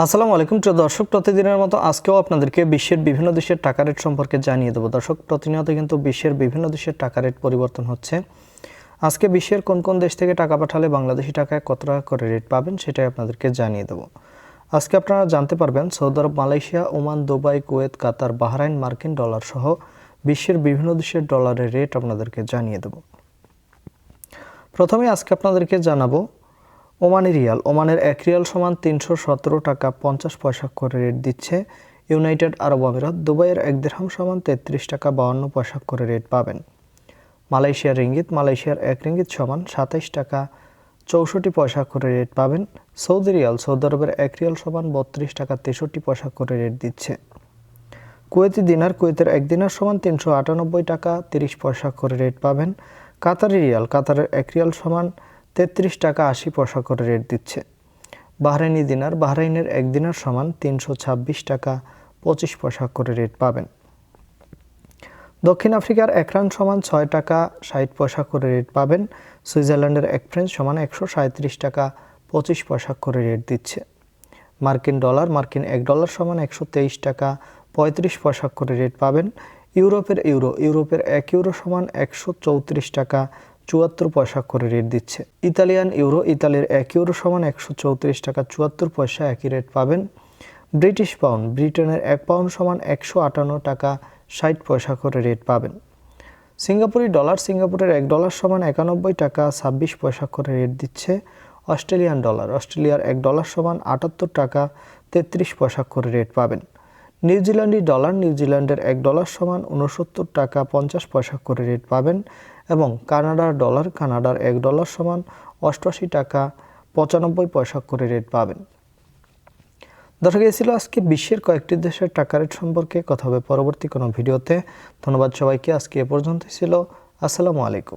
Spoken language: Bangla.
আসসালামু আলাইকুম প্রিয় দর্শক, প্রতিদিনের মতো আজকেও আপনাদেরকে বিশ্বের বিভিন্ন দেশের টাকা রেট সম্পর্কে জানিয়ে দেবো। দর্শক, প্রতিনিয়ত কিন্তু বিশ্বের বিভিন্ন দেশের টাকা রেট পরিবর্তন হচ্ছে। আজকে বিশ্বের কোন কোন দেশ থেকে টাকা পাঠালে বাংলাদেশি টাকায় কত টাকা করে রেট পাবেন সেটাই আপনাদেরকে জানিয়ে দেবো। আজকে আপনারা জানতে পারবেন সৌদি আরব, মালয়েশিয়া, ওমান, দুবাই, কুয়েত, কাতার, বাহরাইন, মার্কিন ডলার সহ বিশ্বের বিভিন্ন দেশের ডলারের রেট আপনাদেরকে জানিয়ে দেবো। প্রথমে আজকে আপনাদেরকে জানাবো ওমানি রিয়াল। ওমানের 1 রিয়াল সমান 317 টাকা 50 পয়সা করে রেট দিচ্ছে ইউনাইটেড আরব আমিরাত। দুবাইয়ের 1 দিরহাম সমান 33 টাকা 52 পয়সা করে রেট পাবেন। মালয়েশিয়ার রিঙ্গিত। মালয়েশিয়ার 1 রিঙ্গিত সমান 27 টাকা 64 পয়সা করে রেট পাবেন। Saudi Real. সৌদি আরবের 1 রিয়াল সমান 32 টাকা 63 পয়সা করে রেট দিচ্ছে। কুয়েতি দিনার। কুয়েতের 1 দিনার সমান 398 টাকা 30 পয়সা করে রেট পাবেন। কাতারি রিয়াল। কাতারের 1 রিয়াল সমান 33 টাকা 80 পয়সা করে রেট দিচ্ছে। বাহরাইনি দিনার। বাহরাইনের 1 দিনার সমান 326 টাকা 25 পয়সা করে রেট পাবেন। দক্ষিণ আফ্রিকার 1 রান সমান 6 টাকা 60 পয়সা করে রেট পাবেন। সুইজারল্যান্ডের 1 ফ্রেঞ্চ সমান 137 টাকা 25 পয়সা করে রেট দিচ্ছে। মার্কিন ডলার। মার্কিন 1 ডলার সমান 123 টাকা 35 পয়সা করে রেট পাবেন। ইউরোপের ইউরো। ইউরোপের 1 ইউরো সমান 134 টাকা 74 পয়সা করে রেট দিচ্ছে। Italian euro. ইতালির 1 ইউরো সমান 134 টাকা 74 পয়সা একই রেট পাবেন। British pound. ব্রিটেনের 1 পাউন্ড সমান 158 টাকা 60 পয়সা করে রেট পাবেন। সিঙ্গাপুরি ডলার। সিঙ্গাপুরের 1 ডলার সমান 91 টাকা 26 পয়সা করে রেট দিচ্ছে। Australian dollar. অস্ট্রেলিয়ার 1 ডলার সমান 78 টাকা 33 পয়সা করে রেট পাবেন। নিউজিল্যান্ডি ডলার। নিউজিল্যান্ডের 1 ডলার সমান 69 টাকা 50 পয়সা করে রেট পাবেন। এবং কানাডার ডলার। কানাডার 1 ডলার সমান 88 টাকা 95 পয়সা করে রেট পাবেন। দর্শক, এই ছিল আজকে বিশ্বের কয়েকটি দেশের টাকা রেট সম্পর্কে। কথা হবে পরবর্তী কোনো ভিডিওতে। ধন্যবাদ সবাইকে। আজকে এ পর্যন্তই ছিল। আসসালামু আলাইকুম।